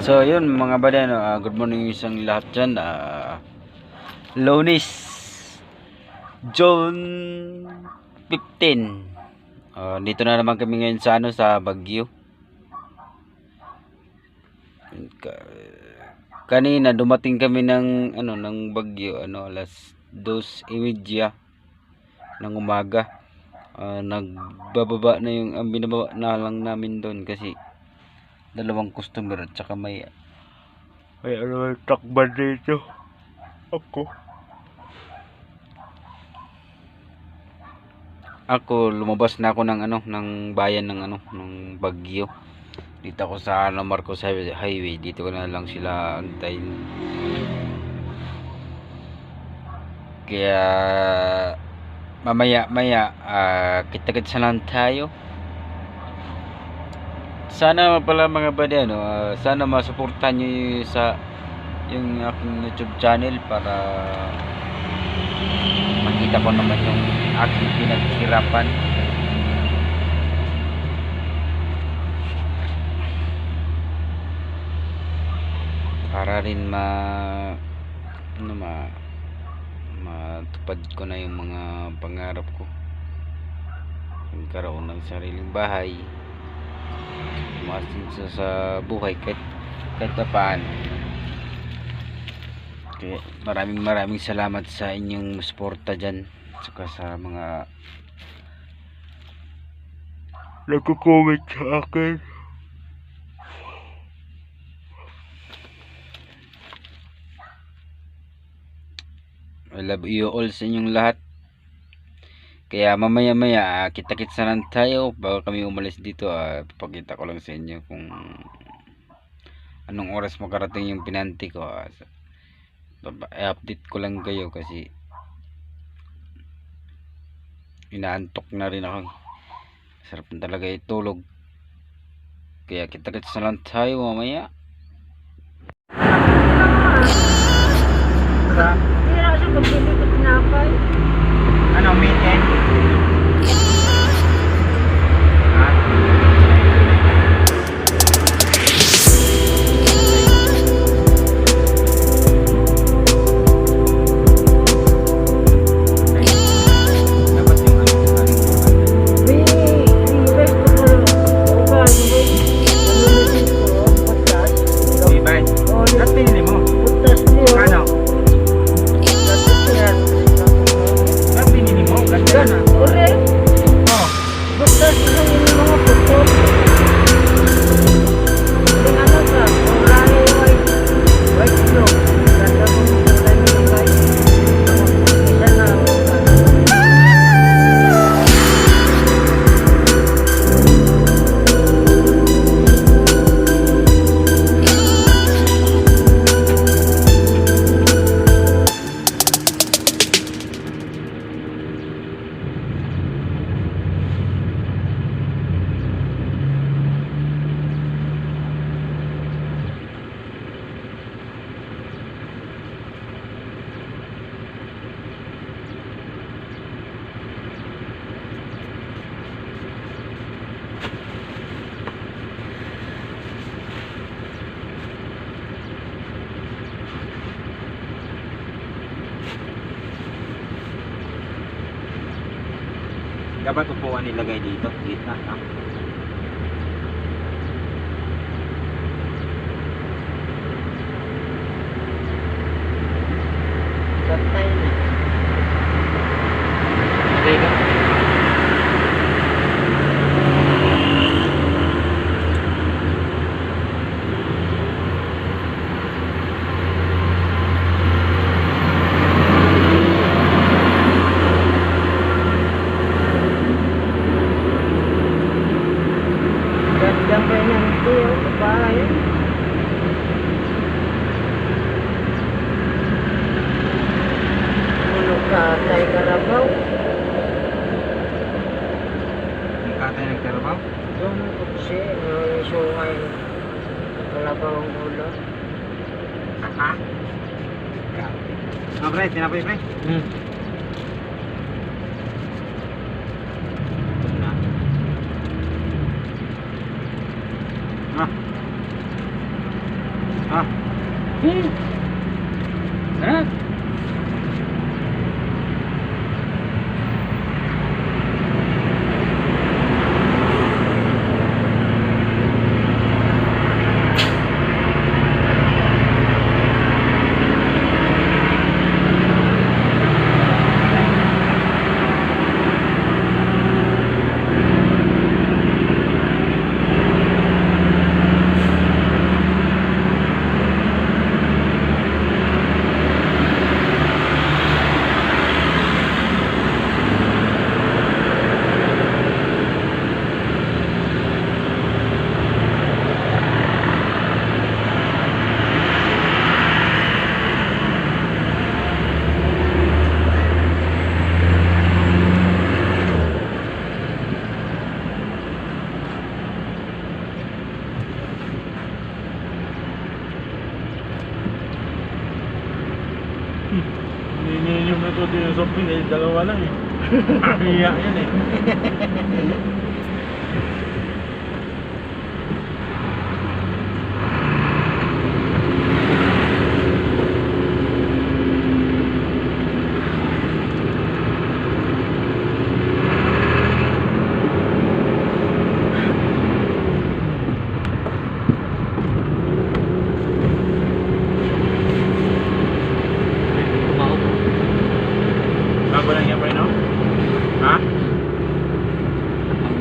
So yun mga bada, no, good morning isang lahat dyan. Lunes, June 15. Dito na naman kami ngayon sa sa Baguio. Kanina dumating kami ng ng Baguio, alas 2:30 ng umaga. Nagbababa na yung binababa na lang namin doon kasi dalawang customer at saka may takban dito. Ako lumabas na ako ng bayan ng Baguio. Dito ako sa Marcos Highway. Dito ko na lang sila antayin. Kaya mamaya kita-kits na lang tayo. Sana pala mga bada, sana masuportahan nyo yung aking YouTube channel para makita ko naman yung aking pinaghirapan. Para rin matupad ko na yung mga pangarap ko. Magkaroon ng sariling bahay. Umasin sa buhay kahit paano. Kaya maraming salamat sa inyong suporta dyan, saka sa mga nagko-comment sa akin. I love you all sa inyong lahat. Kaya mamaya kita-kits na lang tayo bago kami umalis dito. Papakita ko lang sa inyo kung anong oras makarating yung pinanti ko. I-update ko lang kayo kasi inaantok na rin ako. Sarap na talaga itulog. Kaya kita-kits na lang tayo mamaya. Ano, meeting? Dapat upuan nilagay dito, gitna. Bantay na. Okay ka? Katay Karabaw. Yung katay ng Karabaw? Yung kutsi, yung sungay. Kalabaw ang ulo. Pre, tinapay pre. Ha? Hindi yung metodo yung soft drink eh, dalawa lang eh. Iyak yan eh. Bago lang yan, Pre, no? Ha? Ang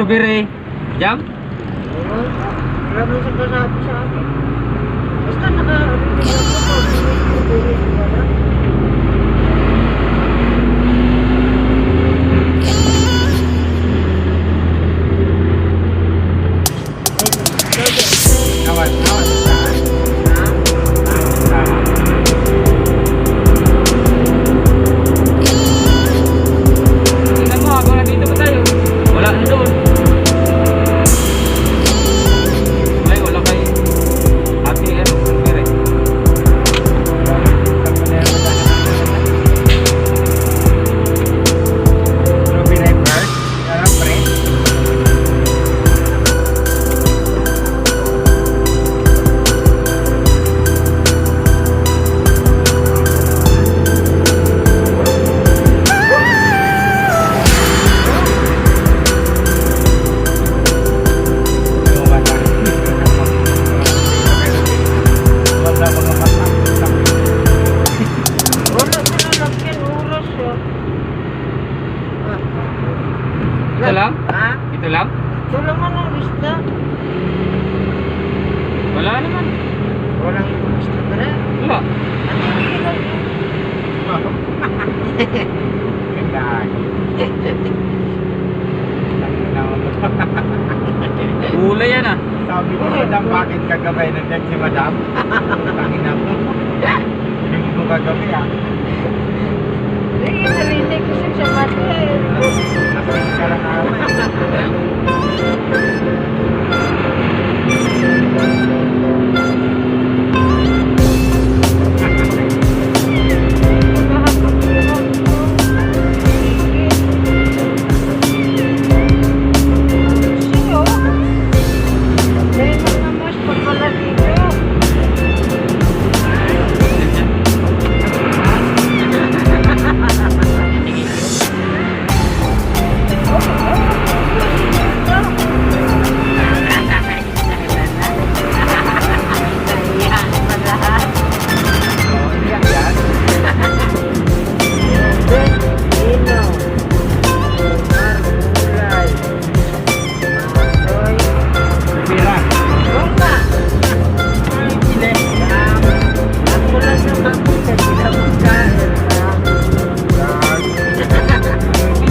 strawberry jam? Wala mo sa kasabi sa akin. Basta naka-release ako po. Wala. Awan. Tingnan mo, habang nandito pa tayo. Wala na doon. Wala kay ate strawberry. Strawberry first. Sarap pre. Wala sila lagyan oras oh. Ito lang? Ha? Ito lang? Ito lang ang lista. Wala naman. Walang lista ka na. Wala. Kulay yan ah. Sabi ni Madam, bakit kagabay nandiyan si Madam? Tangina mo. Hindi mo kagabi ah. Sige, narinig ko siya sa mata eh. Nasing ka lang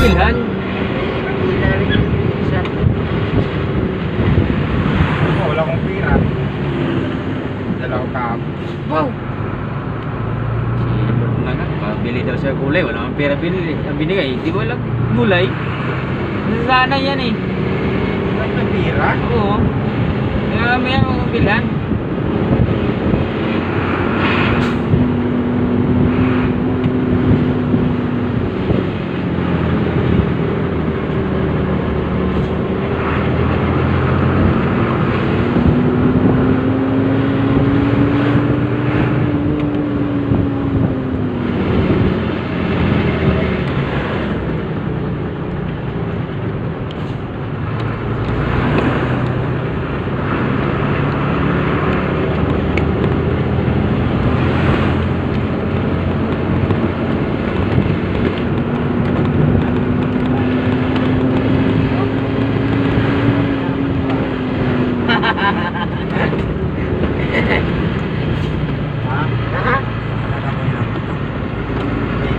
Bilhan. wala akong pira. Dalaw ka. Wow. Na nga, pabili daw siya gulay. Wala mang pera binili. Ang binigay, di ba lang gulay? Sana yan eh. May pira? Oo. Kaya may akong bilhan.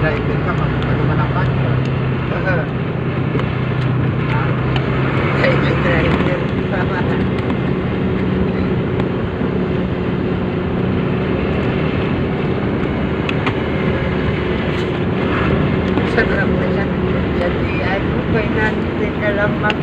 Driver ka, magpagmanapan. Sarap na siya. Sa diyan ko pa'y natin na lamang.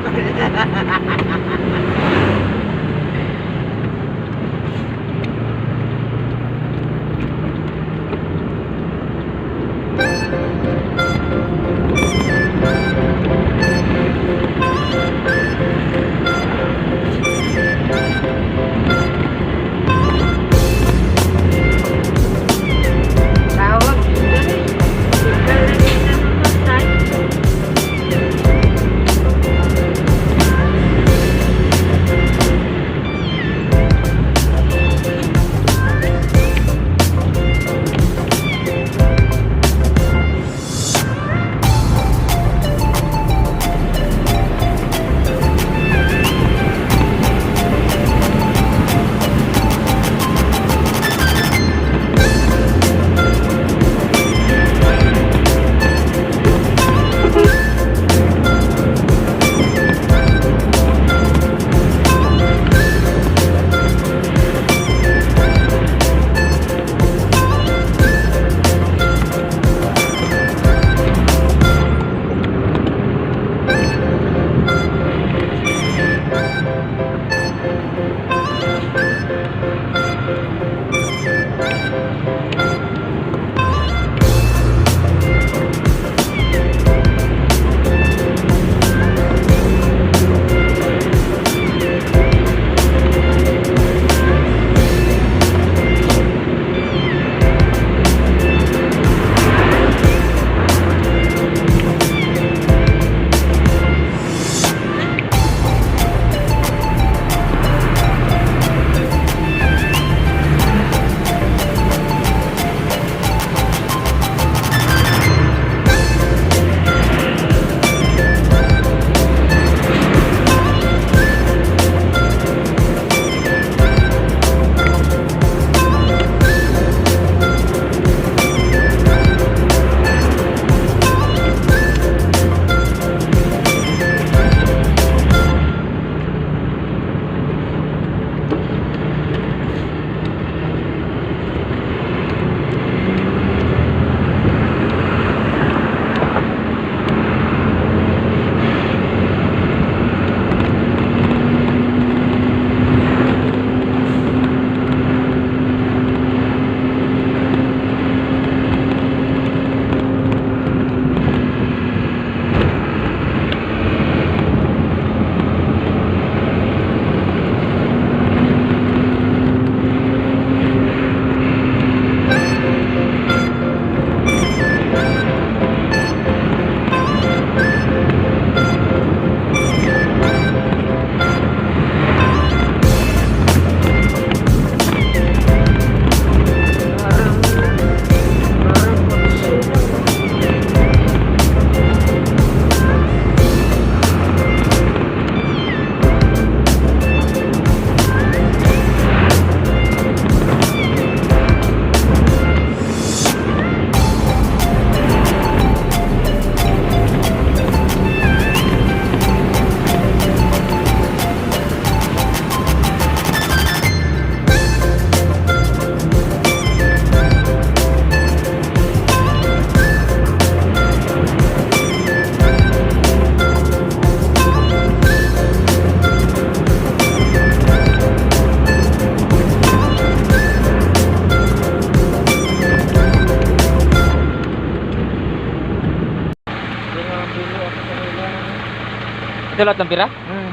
Ito lahat ng pira? Hmm.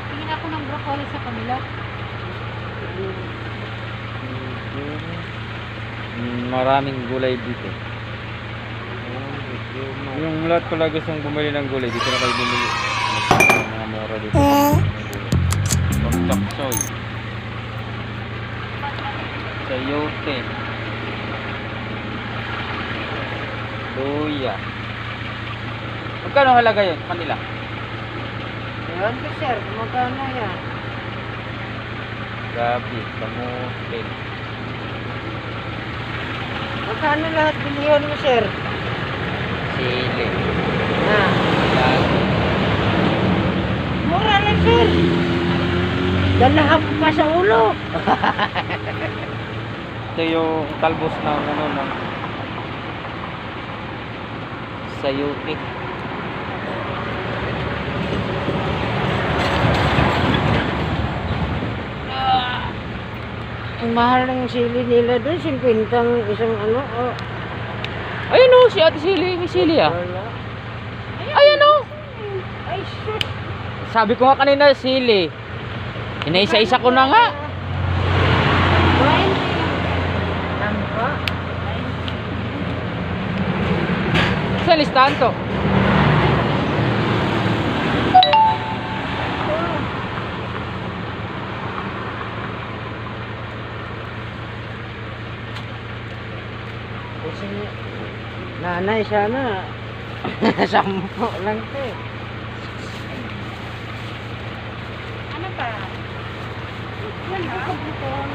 Tingin ako ng broccoli sa kabila. Maraming gulay dito. Yung lahat pala gustong bumili ng gulay, dito na kayo bumili. Mga mura dito. Pagtaksoy. Sayote. Luya. Magkano halaga yun kanila? Ayan ko, sir. Magkano yan? Gabi, kamutin. Magkano lahat bilihan mo, sir? Sili. Na. Lagi. Mura lang, sir. Dalahan mo pa sa ulo. Ito yung talbos ng ano ng sayote. Ang mahal ng sili nila doon, 50 isang ano. Oh. Ayun o, si Ate Sili, may sili ah. Wala. Ayun o. Ay, shit. Sabi ko nga kanina sili. Inaisa-isa ko na nga. Nampa. Sa listahan to. Kasi nanay sana 10 lang to eh. Ano pa? Yan ha? Ayan.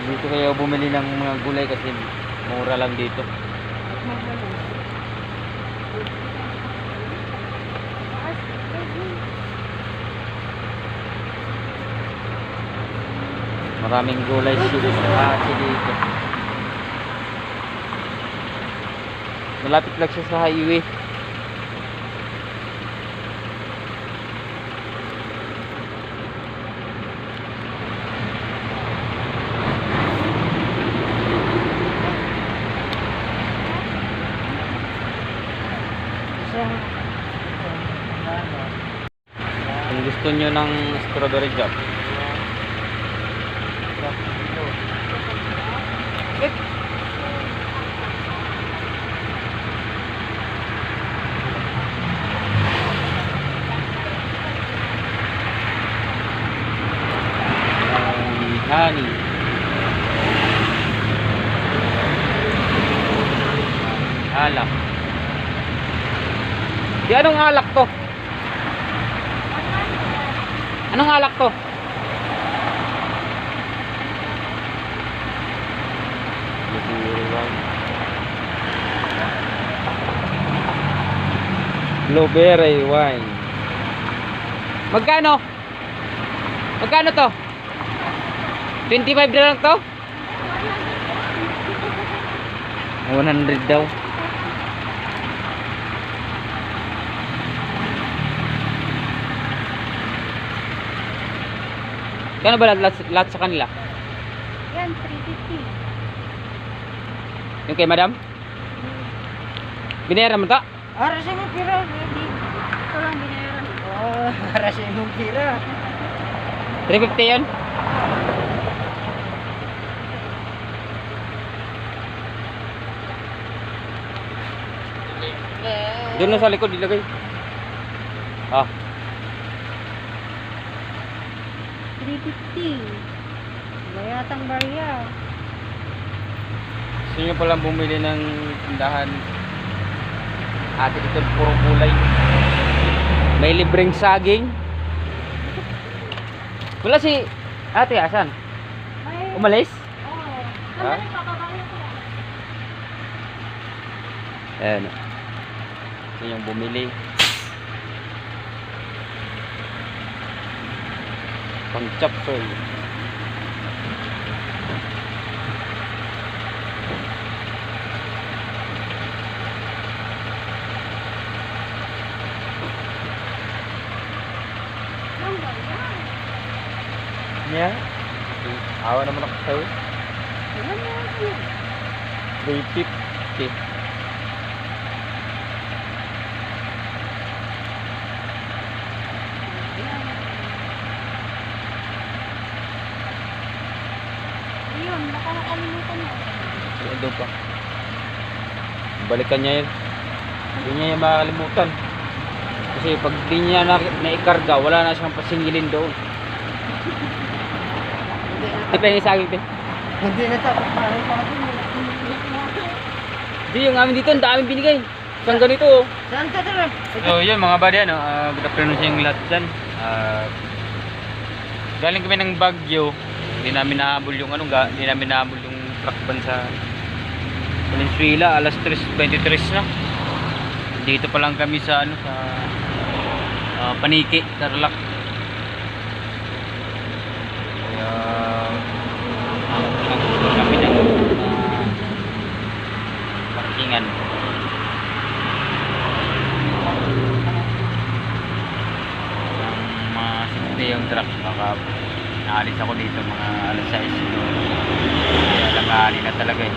Dito kayo bumili ng mga gulay kasi mura lang dito. Maraming gulay dito. Dito. Malapit lang siya sa highway. Kung gusto nyo ng strawberry jam, honey, alak. Di anong alak to? Anong alak to? Blueberry wine. Magkano? Magkano to? 25 na lang to? 100 daw. Kano ba lahat sa kanila? Yan, 350. Yung kay madam? Binayaran mo to? Ara sa mong pira. Ito lang binayaran. Oh, ara sa mong pira. 350 yun? Doon na sa likod ilagay. Ah, 350. Bayatang barya. gusto nyo palang bumili ng tindahan. Ate dito puro kulay. May libreng saging. Wala si ate, asan? May... Umalis? Oo. Ha? Sandali, papabayan ko lang. Ayan. Ito yung bumili. Pang chop suey. niya. Awa naman ako sa'yo. Alam mo, ano? 350. Ayun, baka nakalimutan mo. Ito pa. Balikan niya yun. Hindi niya yung makakalimutan. Kasi pag di niya naikarga, wala na siyang pasingilin doon. Depende sa akin, Hindi na tapos parang sa akin. Hindi, yung amin dito, ang daming binigay. Isang ganito, oh. Saan ka tara? So yun mga buddy, ano, good afternoon sa yung lahat dyan. Galing kami ng Baguio. Hindi namin nahabol yung truck ban sa Valenzuela. Alas 3:23 na. Dito pa lang kami sa ano, sa Paniki, Tarlac. Kaya kami ng parkingan. Masikti yung truck, baka naalis ako dito mga alas 6 ito. Kaya langanin na talaga eh.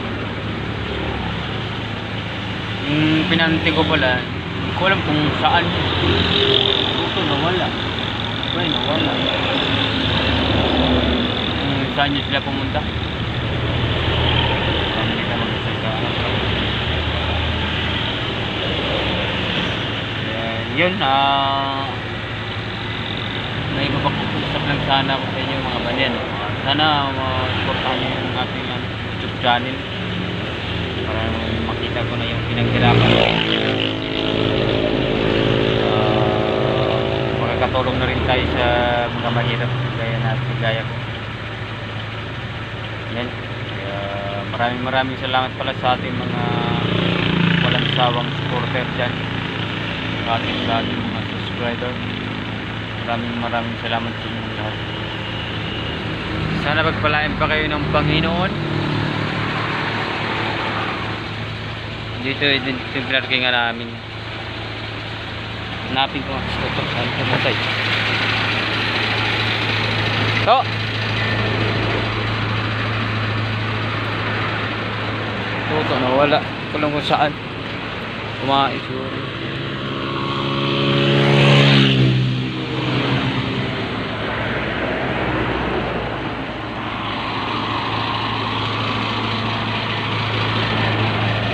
Yung pinanting ko pala, hindi ko alam kung saan. Ito nawala. Ay, nawala. Saan nyo sila pumunta? Saan nila magsasagaan? Yun, may mapag-usap lang sana ako sa inyo mga banyan. Sana supportahan nyo yung ating YouTube channel para makita ko na yung pinaghirapan ko. Makakatulong na rin tayo sa mga mahirap gaya ko. Yan. Kaya maraming salamat pala sa ating mga walang sawang supporter dyan, sa ating mga subscriber. Maraming salamat sa inyo lahat. Sana pagpalain pa kayo ng Panginoon. Dito yung parking namin. Hanapin ko ito. Saan ito matay? Ito! Ito nawala. Ito lang kung saan. Kumais yun.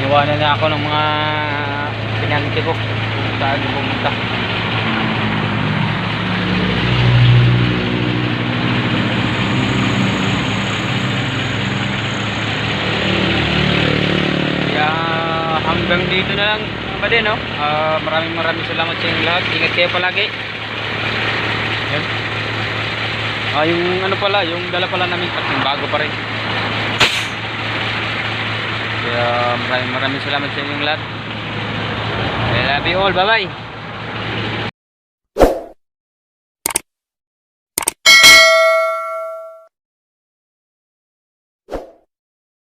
Iwanan na ako ng mga pinanti ko kung saan pumunta. Kaya hanggang dito na lang ba din, no? Maraming salamat sa inyong lahat. Ingat kayo palagi. Yan. Yung ano pala, yung dala pala namin yung bago pa rin. Kaya maraming salamat sa inyong lahat. I love you all. Bye bye.